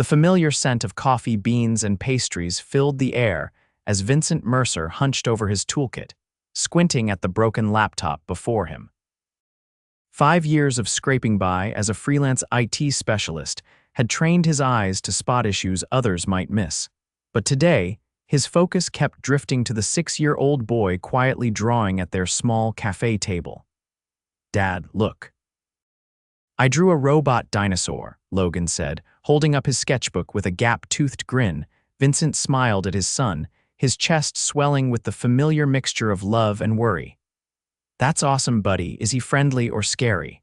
The familiar scent of coffee, beans, and pastries filled the air as Vincent Mercer hunched over his toolkit, squinting at the broken laptop before him. 5 years of scraping by as a freelance IT specialist had trained his eyes to spot issues others might miss. But today, his focus kept drifting to the 6-year-old boy quietly drawing at their small cafe table. "Dad, look." "I drew a robot dinosaur," Logan said, holding up his sketchbook with a gap-toothed grin. Vincent smiled at his son, his chest swelling with the familiar mixture of love and worry. "That's awesome, buddy. Is he friendly or scary?"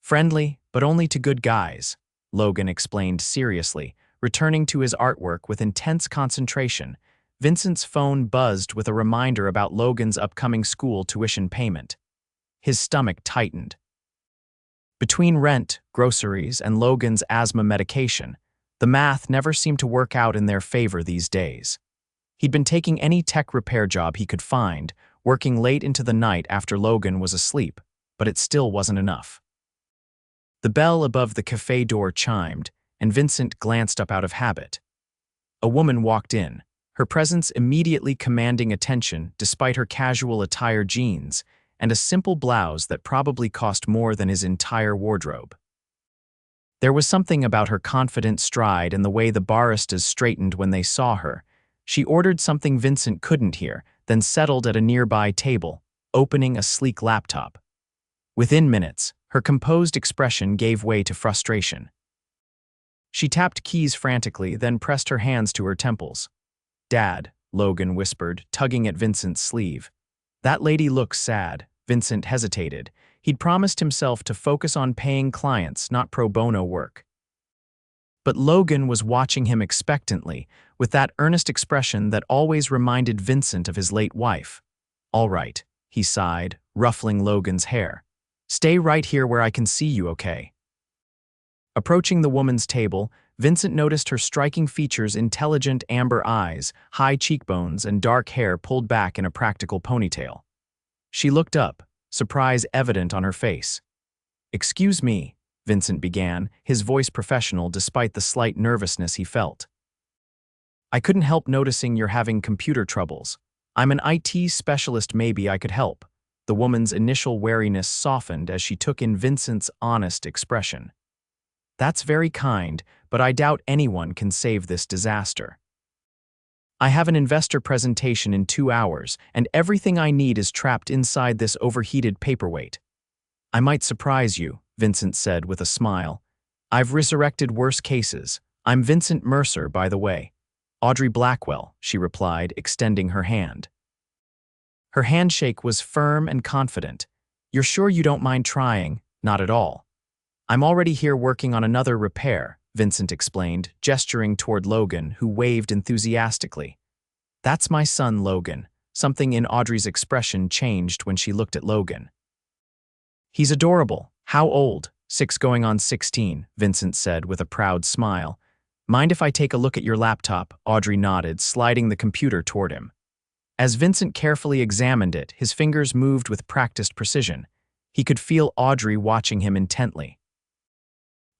"Friendly, but only to good guys," Logan explained seriously, returning to his artwork with intense concentration. Vincent's phone buzzed with a reminder about Logan's upcoming school tuition payment. His stomach tightened. Between rent, groceries, and Logan's asthma medication, the math never seemed to work out in their favor these days. He'd been taking any tech repair job he could find, working late into the night after Logan was asleep, but it still wasn't enough. The bell above the cafe door chimed, and Vincent glanced up out of habit. A woman walked in, her presence immediately commanding attention despite her casual attire, jeans, and a simple blouse that probably cost more than his entire wardrobe. There was something about her confident stride and the way the baristas straightened when they saw her. She ordered something Vincent couldn't hear, then settled at a nearby table, opening a sleek laptop. Within minutes, her composed expression gave way to frustration. She tapped keys frantically, then pressed her hands to her temples. "Dad," Logan whispered, tugging at Vincent's sleeve. "That lady looks sad." Vincent hesitated. He'd promised himself to focus on paying clients, not pro bono work. But Logan was watching him expectantly, with that earnest expression that always reminded Vincent of his late wife. "All right," he sighed, ruffling Logan's hair. "Stay right here where I can see you, okay?" Approaching the woman's table, Vincent noticed her striking features: intelligent amber eyes, high cheekbones, and dark hair pulled back in a practical ponytail. She looked up, surprise evident on her face. "Excuse me," Vincent began, his voice professional despite the slight nervousness he felt. "I couldn't help noticing you're having computer troubles. I'm an IT specialist, maybe I could help." The woman's initial wariness softened as she took in Vincent's honest expression. "That's very kind, but I doubt anyone can save this disaster. I have an investor presentation in 2 hours, and everything I need is trapped inside this overheated paperweight." "I might surprise you," Vincent said with a smile. "I've resurrected worse cases. I'm Vincent Mercer, by the way." "Audrey Blackwell," she replied, extending her hand. Her handshake was firm and confident. "You're sure you don't mind trying?" "Not at all. I'm already here working on another repair," Vincent explained, gesturing toward Logan, who waved enthusiastically. "That's my son, Logan." Something in Audrey's expression changed when she looked at Logan. "He's adorable. How old?" 6 going on 16, Vincent said with a proud smile. "Mind if I take a look at your laptop?" Audrey nodded, sliding the computer toward him. As Vincent carefully examined it, his fingers moved with practiced precision. He could feel Audrey watching him intently.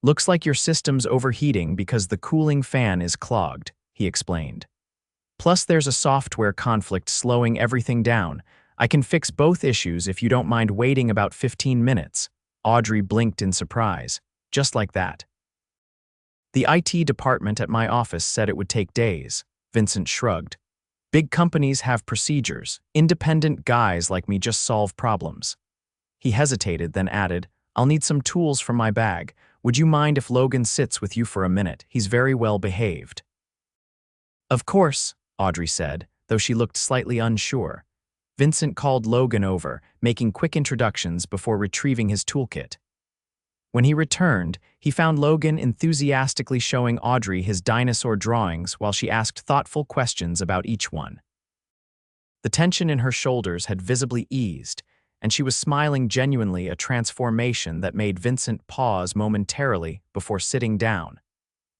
"Looks like your system's overheating because the cooling fan is clogged," he explained. "Plus there's a software conflict slowing everything down. I can fix both issues if you don't mind waiting about 15 minutes. Audrey blinked in surprise. "Just like that?" "The IT department at my office said it would take days." Vincent shrugged. "Big companies have procedures. Independent guys like me just solve problems." He hesitated, then added, "I'll need some tools from my bag. Would you mind if Logan sits with you for a minute? He's very well behaved." "Of course," Audrey said, though she looked slightly unsure. Vincent called Logan over, making quick introductions before retrieving his toolkit. When he returned, he found Logan enthusiastically showing Audrey his dinosaur drawings while she asked thoughtful questions about each one. The tension in her shoulders had visibly eased, and she was smiling genuinely, a transformation that made Vincent pause momentarily before sitting down.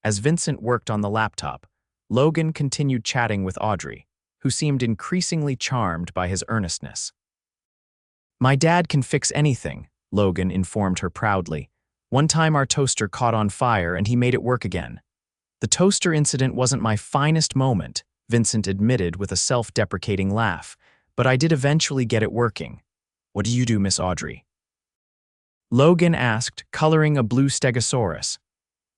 As Vincent worked on the laptop, Logan continued chatting with Audrey, who seemed increasingly charmed by his earnestness. "My dad can fix anything," Logan informed her proudly. "One time our toaster caught on fire and he made it work again." The toaster incident wasn't my finest moment, Vincent admitted with a self-deprecating laugh, but I did eventually get it working. What do you do, Miss Audrey? Logan asked, coloring a blue stegosaurus.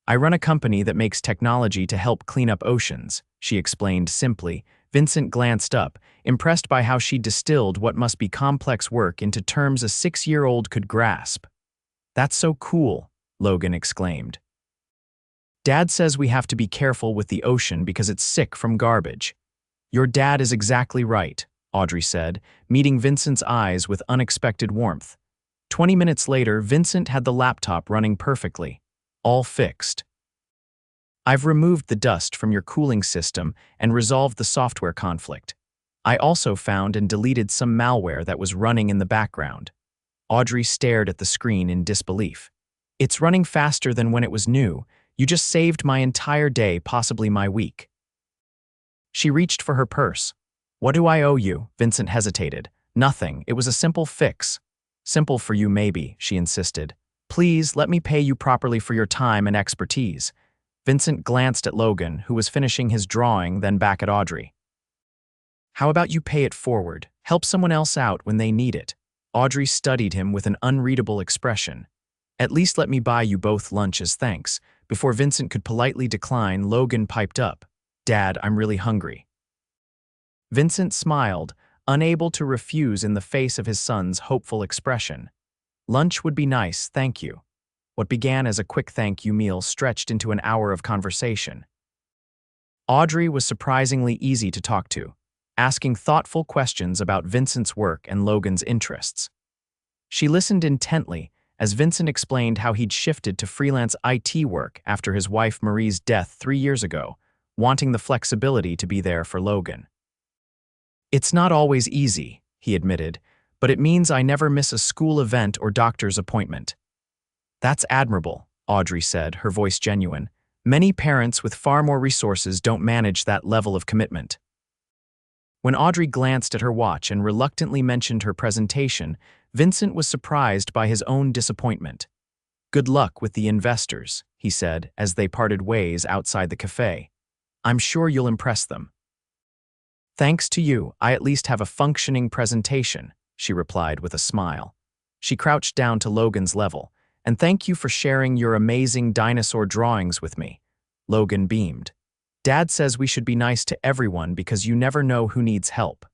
I run a company that makes technology to help clean up oceans, she explained simply. Vincent glanced up, impressed by how she distilled what must be complex work into terms a 6-year-old could grasp. That's so cool, Logan exclaimed. Dad says we have to be careful with the ocean because it's sick from garbage. Your dad is exactly right, Audrey said, meeting Vincent's eyes with unexpected warmth. 20 minutes later, Vincent had the laptop running perfectly. All fixed. I've removed the dust from your cooling system and resolved the software conflict. I also found and deleted some malware that was running in the background. Audrey stared at the screen in disbelief. It's running faster than when it was new. You just saved my entire day, possibly my week. She reached for her purse. What do I owe you? Vincent hesitated. Nothing. It was a simple fix. Simple for you, maybe, she insisted. Please, let me pay you properly for your time and expertise. Vincent glanced at Logan, who was finishing his drawing, then back at Audrey. How about you pay it forward? Help someone else out when they need it. Audrey studied him with an unreadable expression. At least let me buy you both lunch as thanks. Before Vincent could politely decline, Logan piped up. Dad, I'm really hungry. Vincent smiled, unable to refuse in the face of his son's hopeful expression. Lunch would be nice, thank you. What began as a quick thank you meal stretched into an hour of conversation. Audrey was surprisingly easy to talk to, asking thoughtful questions about Vincent's work and Logan's interests. She listened intently as Vincent explained how he'd shifted to freelance IT work after his wife Marie's death 3 years ago, wanting the flexibility to be there for Logan. It's not always easy, he admitted, but it means I never miss a school event or doctor's appointment. That's admirable, Audrey said, her voice genuine. Many parents with far more resources don't manage that level of commitment. When Audrey glanced at her watch and reluctantly mentioned her presentation, Vincent was surprised by his own disappointment. Good luck with the investors, he said as they parted ways outside the cafe. I'm sure you'll impress them. Thanks to you, I at least have a functioning presentation, she replied with a smile. She crouched down to Logan's level. And thank you for sharing your amazing dinosaur drawings with me. Logan beamed. Dad says we should be nice to everyone because you never know who needs help.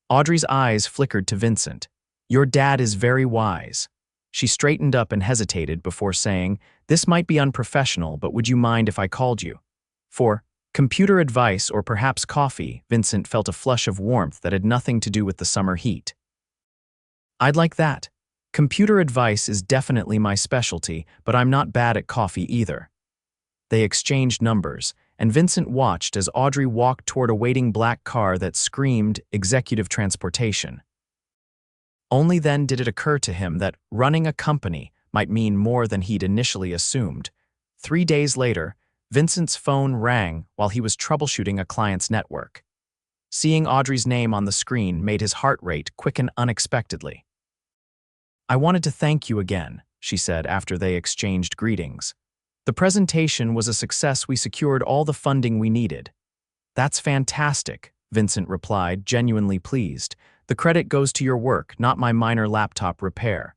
Audrey's eyes flickered to Vincent. Your dad is very wise. She straightened up and hesitated before saying, this might be unprofessional, but would you mind if I called you? For computer advice or perhaps coffee, Vincent felt a flush of warmth that had nothing to do with the summer heat. I'd like that. Computer advice is definitely my specialty, but I'm not bad at coffee either. They exchanged numbers, and Vincent watched as Audrey walked toward a waiting black car that screamed executive transportation. Only then did it occur to him that running a company might mean more than he'd initially assumed. 3 days later, Vincent's phone rang while he was troubleshooting a client's network. Seeing Audrey's name on the screen made his heart rate quicken unexpectedly. I wanted to thank you again, she said after they exchanged greetings. The presentation was a success. We secured all the funding we needed. That's fantastic, Vincent replied, genuinely pleased. The credit goes to your work, not my minor laptop repair.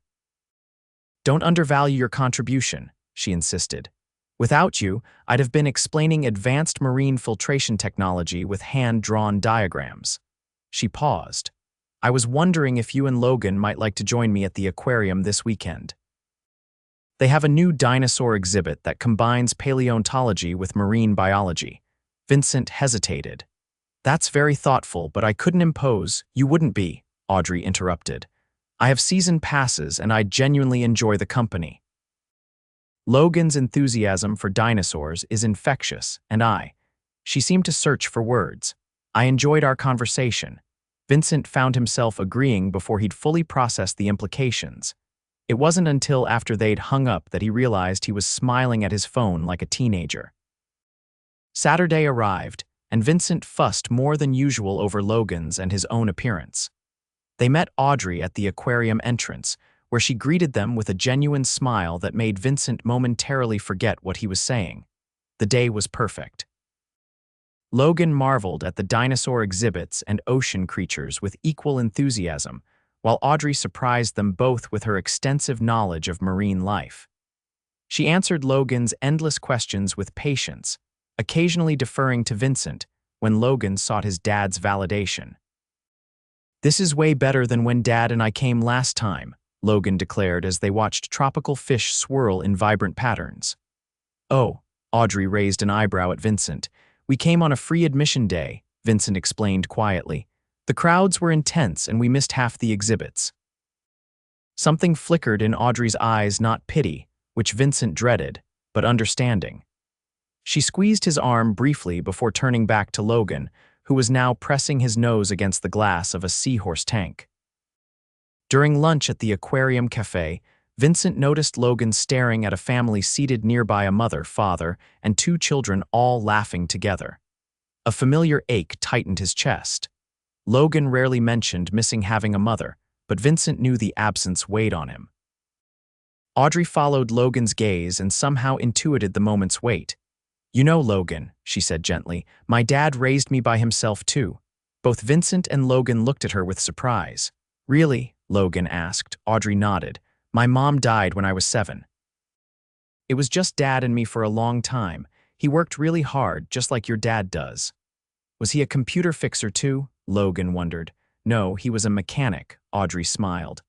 Don't undervalue your contribution, she insisted. Without you, I'd have been explaining advanced marine filtration technology with hand-drawn diagrams. She paused. I was wondering if you and Logan might like to join me at the aquarium this weekend. They have a new dinosaur exhibit that combines paleontology with marine biology. Vincent hesitated. That's very thoughtful, but I couldn't impose. You wouldn't be, Audrey interrupted. I have season passes and I genuinely enjoy the company. Logan's enthusiasm for dinosaurs is infectious, and she seemed to search for words. I enjoyed our conversation. Vincent found himself agreeing before he'd fully processed the implications. It wasn't until after they'd hung up that he realized he was smiling at his phone like a teenager. Saturday arrived, and Vincent fussed more than usual over Logan's and his own appearance. They met Audrey at the aquarium entrance, where she greeted them with a genuine smile that made Vincent momentarily forget what he was saying. The day was perfect. Logan marveled at the dinosaur exhibits and ocean creatures with equal enthusiasm, while Audrey surprised them both with her extensive knowledge of marine life. She answered Logan's endless questions with patience, occasionally deferring to Vincent when Logan sought his dad's validation. "This is way better than when Dad and I came last time," Logan declared as they watched tropical fish swirl in vibrant patterns. "Oh," Audrey raised an eyebrow at Vincent. "We came on a free admission day," Vincent explained quietly. "The crowds were intense and we missed half the exhibits." Something flickered in Audrey's eyes, not pity, which Vincent dreaded, but understanding. She squeezed his arm briefly before turning back to Logan, who was now pressing his nose against the glass of a seahorse tank. During lunch at the aquarium Café, Vincent noticed Logan staring at a family seated nearby, a mother, father, and two children all laughing together. A familiar ache tightened his chest. Logan rarely mentioned missing having a mother, but Vincent knew the absence weighed on him. Audrey followed Logan's gaze and somehow intuited the moment's weight. "You know, Logan," she said gently, "my dad raised me by himself too." Both Vincent and Logan looked at her with surprise. "Really?" Logan asked. Audrey nodded. "My mom died when I was 7. It was just Dad and me for a long time. He worked really hard, just like your dad does." "Was he a computer fixer too?" Logan wondered. "No, he was a mechanic," Audrey smiled.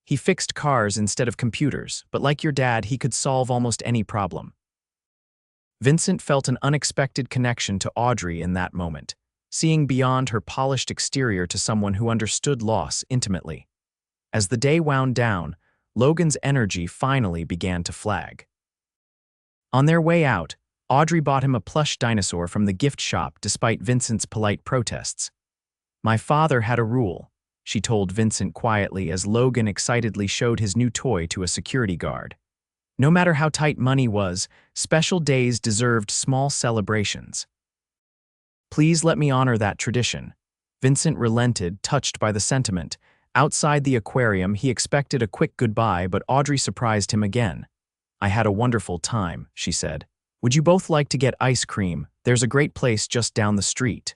"He fixed cars instead of computers, but like your dad, he could solve almost any problem." Vincent felt an unexpected connection to Audrey in that moment, seeing beyond her polished exterior to someone who understood loss intimately. As the day wound down, Logan's energy finally began to flag. On their way out, Audrey bought him a plush dinosaur from the gift shop despite Vincent's polite protests. "My father had a rule," she told Vincent quietly as Logan excitedly showed his new toy to a security guard. "No matter how tight money was, special days deserved small celebrations. Please let me honor that tradition." Vincent relented, touched by the sentiment. Outside the aquarium, he expected a quick goodbye, but Audrey surprised him again. "I had a wonderful time," she said. "Would you both like to get ice cream? There's a great place just down the street."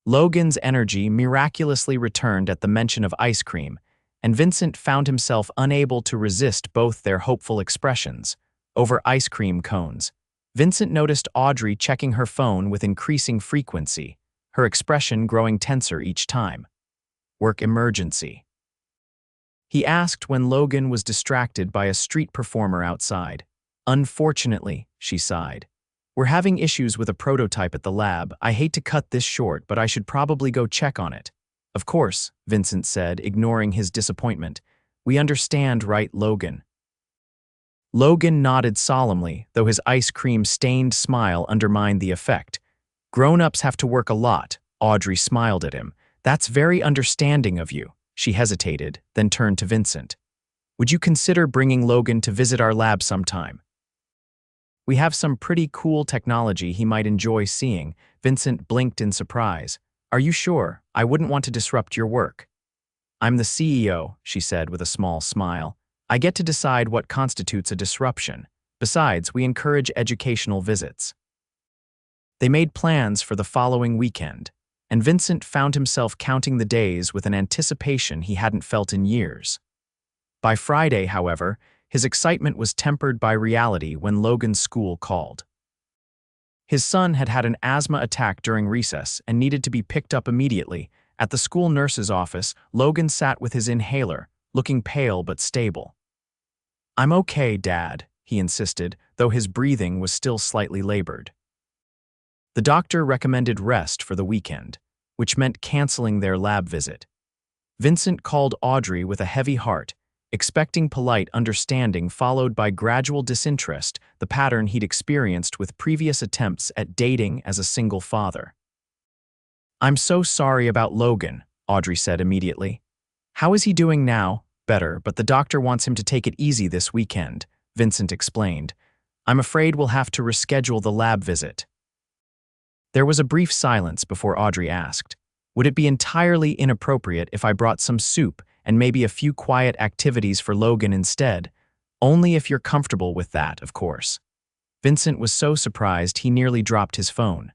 Logan's energy miraculously returned at the mention of ice cream, and Vincent found himself unable to resist both their hopeful expressions. Over ice cream cones, Vincent noticed Audrey checking her phone with increasing frequency, her expression growing tenser each time. "Work emergency?" he asked when Logan was distracted by a street performer outside. "Unfortunately," she sighed. "We're having issues with a prototype at the lab. I hate to cut this short, but I should probably go check on it." "Of course," Vincent said, ignoring his disappointment. "We understand, right, Logan?" Logan nodded solemnly, though his ice cream-stained smile undermined the effect. "Grown-ups have to work a lot," Audrey smiled at him. "That's very understanding of you." She hesitated, then turned to Vincent. "Would you consider bringing Logan to visit our lab sometime? We have some pretty cool technology he might enjoy seeing." Vincent blinked in surprise. "Are you sure? I wouldn't want to disrupt your work." "I'm the CEO," she said with a small smile. "I get to decide what constitutes a disruption. Besides, we encourage educational visits." They made plans for the following weekend, and Vincent found himself counting the days with an anticipation he hadn't felt in years. By Friday, however, his excitement was tempered by reality when Logan's school called. His son had had an asthma attack during recess and needed to be picked up immediately. At the school nurse's office, Logan sat with his inhaler, looking pale but stable. "I'm okay, Dad," he insisted, though his breathing was still slightly labored. The doctor recommended rest for the weekend, which meant canceling their lab visit. Vincent called Audrey with a heavy heart, expecting polite understanding followed by gradual disinterest, the pattern he'd experienced with previous attempts at dating as a single father. "I'm so sorry about Logan," Audrey said immediately. "How is he doing now?" "Better, but the doctor wants him to take it easy this weekend," Vincent explained. "I'm afraid we'll have to reschedule the lab visit." There was a brief silence before Audrey asked, "Would it be entirely inappropriate if I brought some soup and maybe a few quiet activities for Logan instead? Only if you're comfortable with that, of course." Vincent was so surprised he nearly dropped his phone.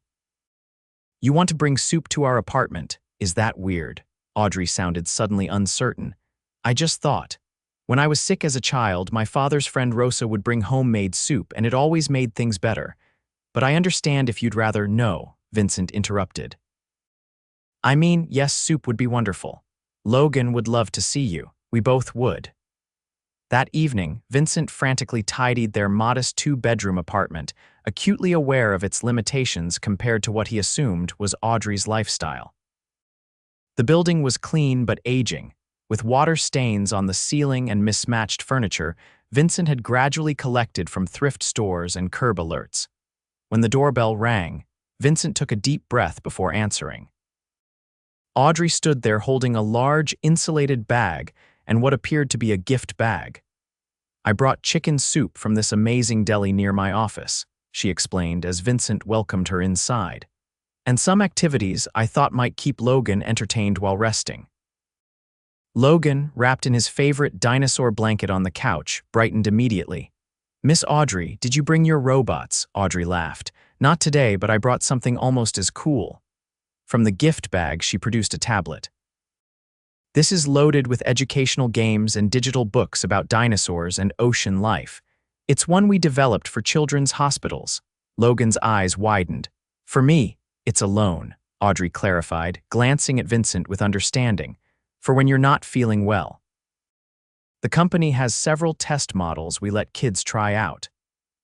"You want to bring soup to our apartment? Is that weird?" Audrey sounded suddenly uncertain. "I just thought. When I was sick as a child, my father's friend Rosa would bring homemade soup, and it always made things better. But I understand if you'd rather." "No," Vincent interrupted. "I mean, yes, soup would be wonderful. Logan would love to see you. We both would." That evening, Vincent frantically tidied their modest two-bedroom apartment, acutely aware of its limitations compared to what he assumed was Audrey's lifestyle. The building was clean but aging. With water stains on the ceiling and mismatched furniture Vincent had gradually collected from thrift stores and curb alerts. When the doorbell rang, Vincent took a deep breath before answering. Audrey stood there holding a large, insulated bag and what appeared to be a gift bag. "I brought chicken soup from this amazing deli near my office," she explained as Vincent welcomed her inside. "And some activities I thought might keep Logan entertained while resting." Logan, wrapped in his favorite dinosaur blanket on the couch, brightened immediately. "Miss Audrey, did you bring your robots?" Audrey laughed. "Not today, but I brought something almost as cool." From the gift bag, she produced a tablet. "This is loaded with educational games and digital books about dinosaurs and ocean life. It's one we developed for children's hospitals." Logan's eyes widened. "For me, it's a loan," Audrey clarified, glancing at Vincent with understanding. "For when you're not feeling well. The company has several test models we let kids try out."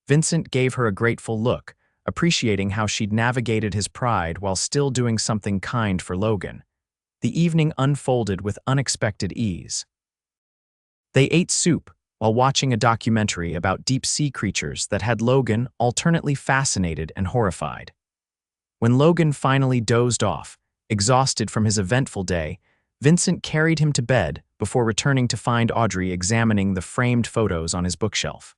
Vincent gave her a grateful look, appreciating how she'd navigated his pride while still doing something kind for Logan. The evening unfolded with unexpected ease. They ate soup while watching a documentary about deep-sea creatures that had Logan alternately fascinated and horrified. When Logan finally dozed off, exhausted from his eventful day, Vincent carried him to bed before returning to find Audrey examining the framed photos on his bookshelf.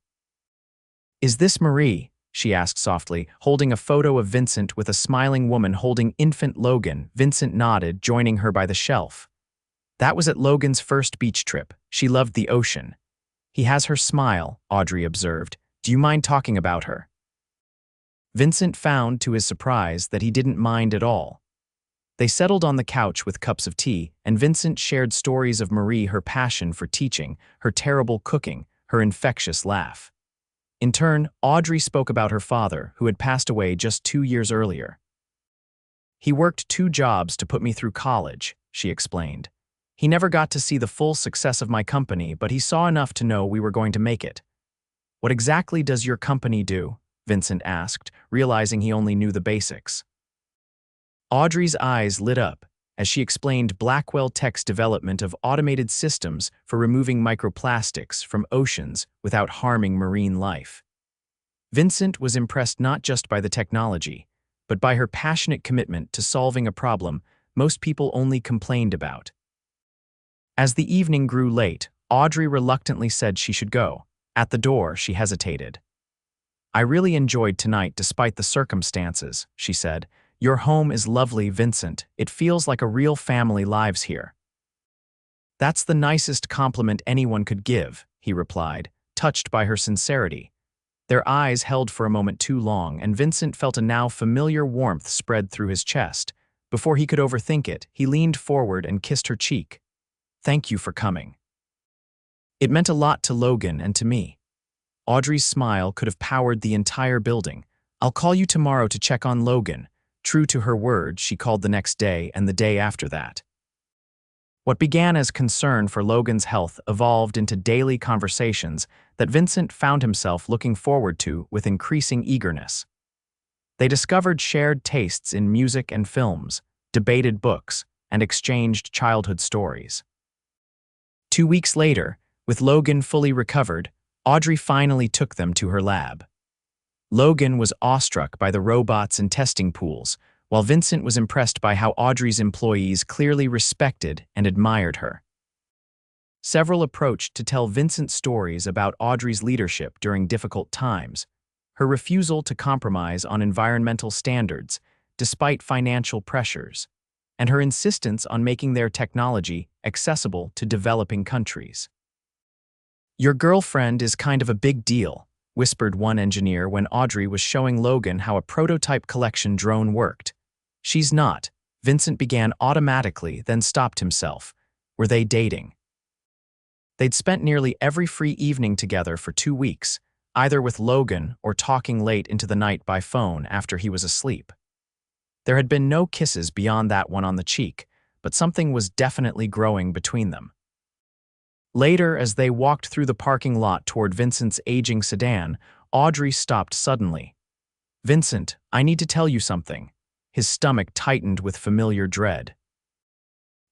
"Is this Marie?" she asked softly, holding a photo of Vincent with a smiling woman holding infant Logan. Vincent nodded, joining her by the shelf. "That was at Logan's first beach trip. She loved the ocean." "He has her smile," Audrey observed. "Do you mind talking about her?" Vincent found, to his surprise, that he didn't mind at all. They settled on the couch with cups of tea, and Vincent shared stories of Marie, her passion for teaching, her terrible cooking, her infectious laugh. In turn, Audrey spoke about her father, who had passed away just 2 years earlier. "He worked 2 jobs to put me through college," she explained. "He never got to see the full success of my company, but he saw enough to know we were going to make it." "What exactly does your company do?" Vincent asked, realizing he only knew the basics. Audrey's eyes lit up as she explained Blackwell Tech's development of automated systems for removing microplastics from oceans without harming marine life. Vincent was impressed not just by the technology, but by her passionate commitment to solving a problem most people only complained about. As the evening grew late, Audrey reluctantly said she should go. At the door, she hesitated. "I really enjoyed tonight despite the circumstances," she said. "Your home is lovely, Vincent. It feels like a real family lives here." "That's the nicest compliment anyone could give," he replied, touched by her sincerity. Their eyes held for a moment too long, and Vincent felt a now familiar warmth spread through his chest. Before he could overthink it, he leaned forward and kissed her cheek. "Thank you for coming. It meant a lot to Logan and to me." Audrey's smile could have powered the entire building. "I'll call you tomorrow to check on Logan." True to her word, she called the next day and the day after that. What began as concern for Logan's health evolved into daily conversations that Vincent found himself looking forward to with increasing eagerness. They discovered shared tastes in music and films, debated books, and exchanged childhood stories. 2 weeks later, with Logan fully recovered, Audrey finally took them to her lab. Logan was awestruck by the robots and testing pools, while Vincent was impressed by how Audrey's employees clearly respected and admired her. Several approached to tell Vincent stories about Audrey's leadership during difficult times, her refusal to compromise on environmental standards despite financial pressures, and her insistence on making their technology accessible to developing countries. "Your girlfriend is kind of a big deal," whispered one engineer when Audrey was showing Logan how a prototype collection drone worked. She's not. Vincent began automatically, then stopped himself. Were they dating? They'd spent nearly every free evening together for 2 weeks, either with Logan or talking late into the night by phone after he was asleep. There had been no kisses beyond that one on the cheek, but something was definitely growing between them. Later, as they walked through the parking lot toward Vincent's aging sedan, Audrey stopped suddenly. "Vincent, I need to tell you something." His stomach tightened with familiar dread.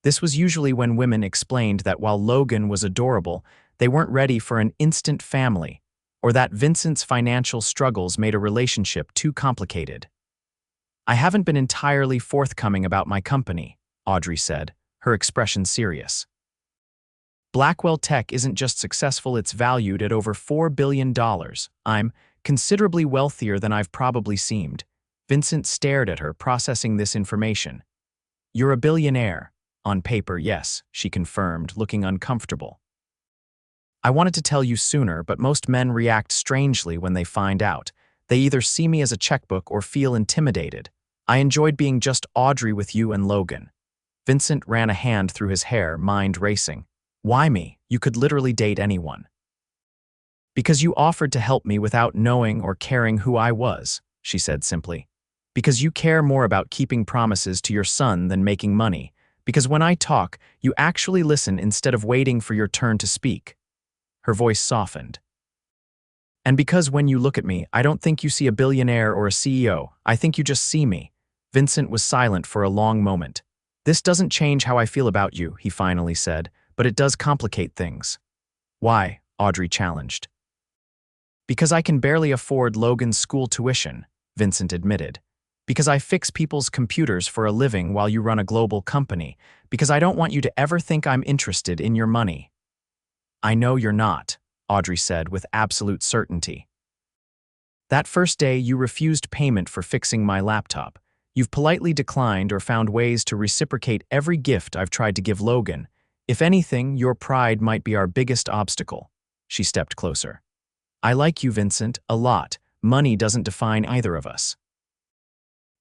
This was usually when women explained that while Logan was adorable, they weren't ready for an instant family, or that Vincent's financial struggles made a relationship too complicated. "I haven't been entirely forthcoming about my company," Audrey said, her expression serious. "Blackwell Tech isn't just successful, it's valued at over $4 billion. I'm considerably wealthier than I've probably seemed." Vincent stared at her, processing this information. "You're a billionaire." "On paper, yes," she confirmed, looking uncomfortable. "I wanted to tell you sooner, but most men react strangely when they find out. They either see me as a checkbook or feel intimidated. I enjoyed being just Audrey with you and Logan." Vincent ran a hand through his hair, mind racing. "Why me? You could literally date anyone." "Because you offered to help me without knowing or caring who I was," she said simply. "Because you care more about keeping promises to your son than making money. Because when I talk, you actually listen instead of waiting for your turn to speak." Her voice softened. "And because when you look at me, I don't think you see a billionaire or a CEO, I think you just see me." Vincent was silent for a long moment. "This doesn't change how I feel about you," he finally said, "but it does complicate things." "Why?" Audrey challenged. "Because I can barely afford Logan's school tuition," Vincent admitted. "Because I fix people's computers for a living while you run a global company. Because I don't want you to ever think I'm interested in your money." "I know you're not," Audrey said with absolute certainty. "That first day you refused payment for fixing my laptop. You've politely declined or found ways to reciprocate every gift I've tried to give Logan. If anything, your pride might be our biggest obstacle." She stepped closer. "I like you, Vincent, a lot. Money doesn't define either of us."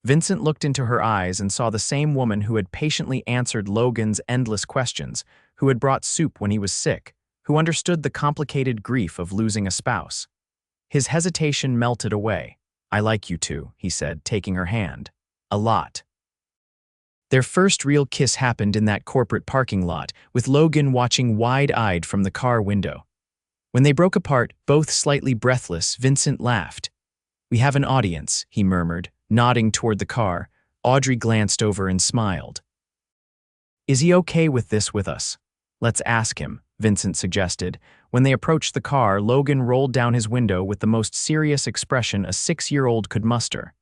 Vincent looked into her eyes and saw the same woman who had patiently answered Logan's endless questions, who had brought soup when he was sick, who understood the complicated grief of losing a spouse. His hesitation melted away. "I like you too," he said, taking her hand. "A lot." Their first real kiss happened in that corporate parking lot, with Logan watching wide-eyed from the car window. When they broke apart, both slightly breathless, Vincent laughed. "We have an audience," he murmured, nodding toward the car. Audrey glanced over and smiled. "Is he okay with this with us?" "Let's ask him," Vincent suggested. When they approached the car, Logan rolled down his window with the most serious expression a 6-year-old could muster.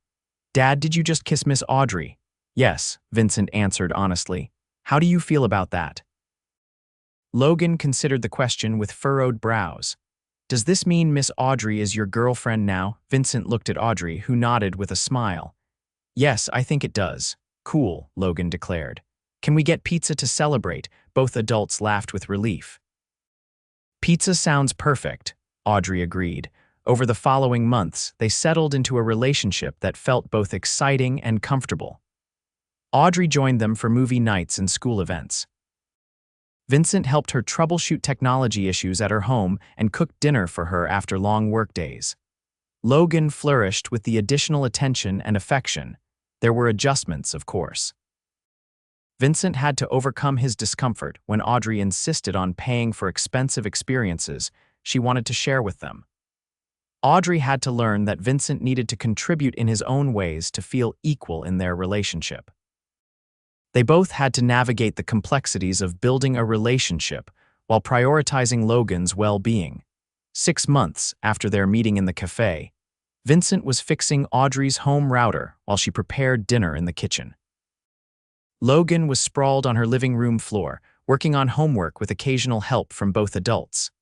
"Dad, did you just kiss Miss Audrey?" "Yes," Vincent answered honestly. "How do you feel about that?" Logan considered the question with furrowed brows. "Does this mean Miss Audrey is your girlfriend now?" Vincent looked at Audrey, who nodded with a smile. "Yes, I think it does." "Cool," Logan declared. "Can we get pizza to celebrate?" Both adults laughed with relief. "Pizza sounds perfect," Audrey agreed. Over the following months, they settled into a relationship that felt both exciting and comfortable. Audrey joined them for movie nights and school events. Vincent helped her troubleshoot technology issues at her home and cooked dinner for her after long workdays. Logan flourished with the additional attention and affection. There were adjustments, of course. Vincent had to overcome his discomfort when Audrey insisted on paying for expensive experiences she wanted to share with them. Audrey had to learn that Vincent needed to contribute in his own ways to feel equal in their relationship. They both had to navigate the complexities of building a relationship while prioritizing Logan's well-being. 6 months after their meeting in the café, Vincent was fixing Audrey's home router while she prepared dinner in the kitchen. Logan was sprawled on her living room floor, working on homework with occasional help from both adults.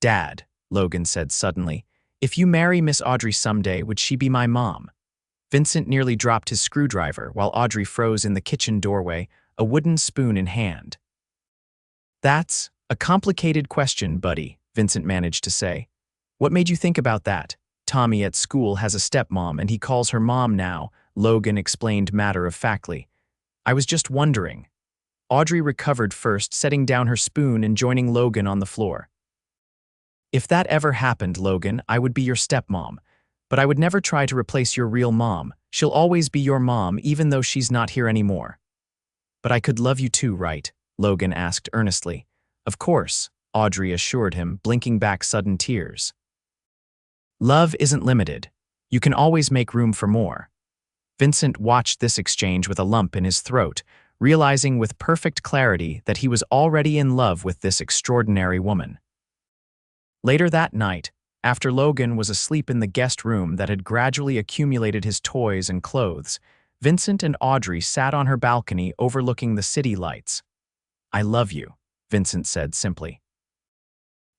"Dad," Logan said suddenly, "if you marry Miss Audrey someday, would she be my mom?" Vincent nearly dropped his screwdriver while Audrey froze in the kitchen doorway, a wooden spoon in hand. "That's a complicated question, buddy," Vincent managed to say. What made you think about that? Tommy at school has a stepmom and he calls her mom now, Logan explained matter-of-factly. I was just wondering. Audrey recovered first, setting down her spoon and joining Logan on the floor. If that ever happened, Logan, I would be your stepmom. But I would never try to replace your real mom. She'll always be your mom, even though she's not here anymore. But I could love you too, right? Logan asked earnestly. Of course, Audrey assured him, blinking back sudden tears. Love isn't limited. You can always make room for more. Vincent watched this exchange with a lump in his throat, realizing with perfect clarity that he was already in love with this extraordinary woman. Later that night, after Logan was asleep in the guest room that had gradually accumulated his toys and clothes, Vincent and Audrey sat on her balcony overlooking the city lights. I love you, Vincent said simply.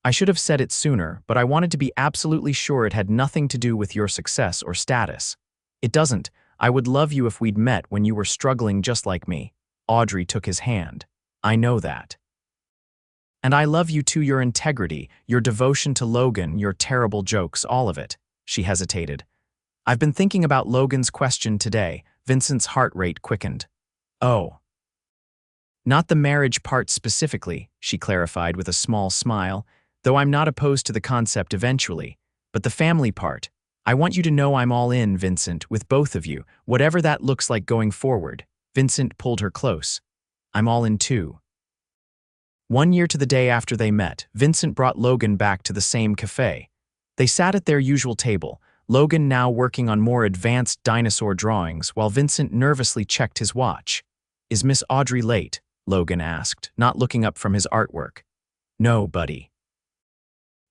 I should have said it sooner, but I wanted to be absolutely sure it had nothing to do with your success or status. It doesn't. I would love you if we'd met when you were struggling just like me. Audrey took his hand. I know that. And I love you too, your integrity, your devotion to Logan, your terrible jokes, all of it. She hesitated. I've been thinking about Logan's question today. Vincent's heart rate quickened. Oh. Not the marriage part specifically, she clarified with a small smile, though I'm not opposed to the concept eventually, but the family part. I want you to know I'm all in, Vincent, with both of you, whatever that looks like going forward. Vincent pulled her close. I'm all in too. 1 year to the day after they met, Vincent brought Logan back to the same café. They sat at their usual table, Logan now working on more advanced dinosaur drawings while Vincent nervously checked his watch. Is Miss Audrey late? Logan asked, not looking up from his artwork. No, buddy.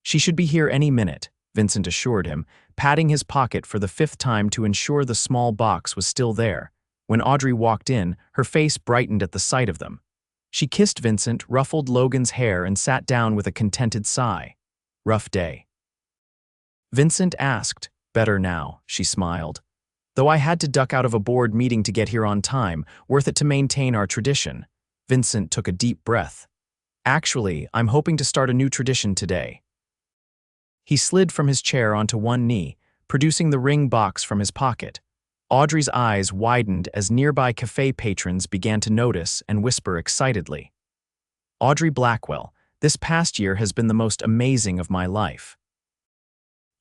She should be here any minute, Vincent assured him, patting his pocket for the 5th time to ensure the small box was still there. When Audrey walked in, her face brightened at the sight of them. She kissed Vincent, ruffled Logan's hair, and sat down with a contented sigh. Rough day. Vincent asked. Better now, she smiled. Though I had to duck out of a board meeting to get here on time, worth it to maintain our tradition. Vincent took a deep breath. Actually, I'm hoping to start a new tradition today. He slid from his chair onto one knee, producing the ring box from his pocket. Audrey's eyes widened as nearby cafe patrons began to notice and whisper excitedly. Audrey Blackwell, this past year has been the most amazing of my life.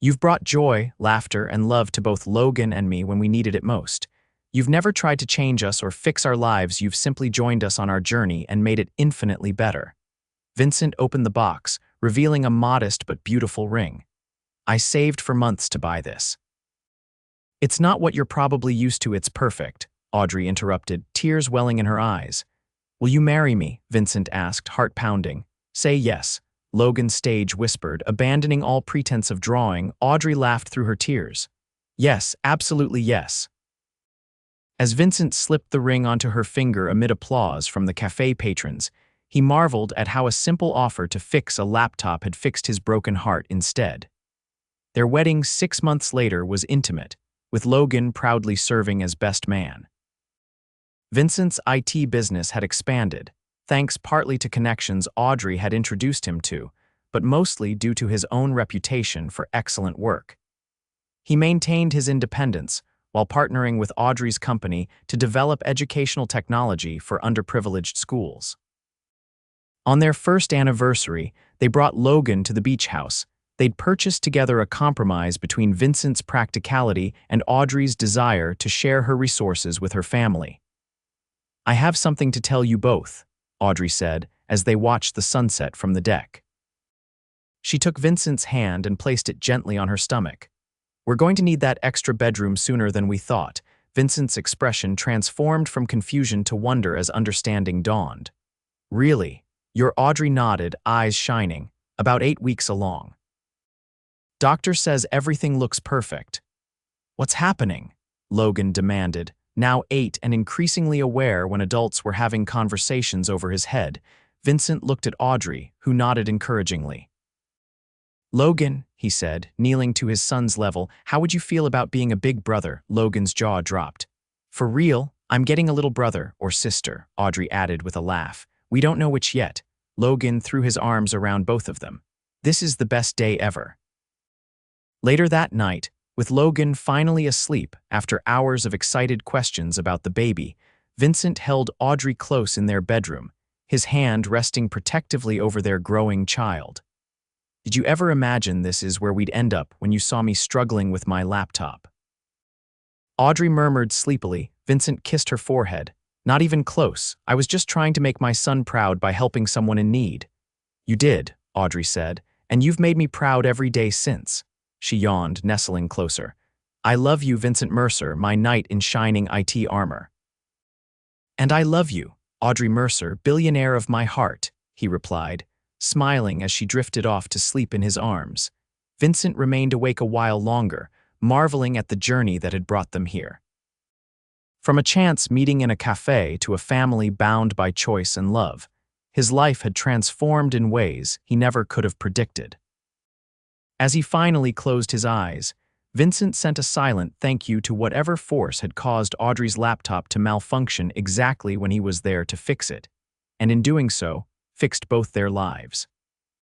You've brought joy, laughter, and love to both Logan and me when we needed it most. You've never tried to change us or fix our lives, you've simply joined us on our journey and made it infinitely better. Vincent opened the box, revealing a modest but beautiful ring. I saved for months to buy this. It's not what you're probably used to, it's perfect, Audrey interrupted, tears welling in her eyes. Will you marry me? Vincent asked, heart pounding. Say yes, Logan stage whispered, abandoning all pretense of drawing. Audrey laughed through her tears. Yes, absolutely yes. As Vincent slipped the ring onto her finger amid applause from the cafe patrons, he marveled at how a simple offer to fix a laptop had fixed his broken heart instead. Their wedding 6 months later was intimate, with Logan proudly serving as best man. Vincent's IT business had expanded, thanks partly to connections Audrey had introduced him to, but mostly due to his own reputation for excellent work. He maintained his independence while partnering with Audrey's company to develop educational technology for underprivileged schools. On their first anniversary, they brought Logan to the beach house. They'd purchased together a compromise between Vincent's practicality and Audrey's desire to share her resources with her family. I have something to tell you both, Audrey said as they watched the sunset from the deck. She took Vincent's hand and placed it gently on her stomach. We're going to need that extra bedroom sooner than we thought. Vincent's expression transformed from confusion to wonder as understanding dawned. Really? Your Audrey nodded, eyes shining, about 8 weeks along. Doctor says everything looks perfect. What's happening? Logan demanded, now 8 and increasingly aware when adults were having conversations over his head. Vincent looked at Audrey, who nodded encouragingly. Logan, he said, kneeling to his son's level, how would you feel about being a big brother? Logan's jaw dropped. For real, I'm getting a little brother or sister, Audrey added with a laugh. We don't know which yet. Logan threw his arms around both of them. This is the best day ever. Later that night, with Logan finally asleep after hours of excited questions about the baby, Vincent held Audrey close in their bedroom, his hand resting protectively over their growing child. Did you ever imagine this is where we'd end up when you saw me struggling with my laptop? Audrey murmured sleepily. Vincent kissed her forehead. Not even close. I was just trying to make my son proud by helping someone in need. You did, Audrey said, and you've made me proud every day since. She yawned, nestling closer. I love you, Vincent Mercer, my knight in shining IT armor. And I love you, Audrey Mercer, billionaire of my heart, he replied, smiling as she drifted off to sleep in his arms. Vincent remained awake a while longer, marveling at the journey that had brought them here. From a chance meeting in a café to a family bound by choice and love, his life had transformed in ways he never could have predicted. As he finally closed his eyes, Vincent sent a silent thank you to whatever force had caused Audrey's laptop to malfunction exactly when he was there to fix it, and in doing so, fixed both their lives.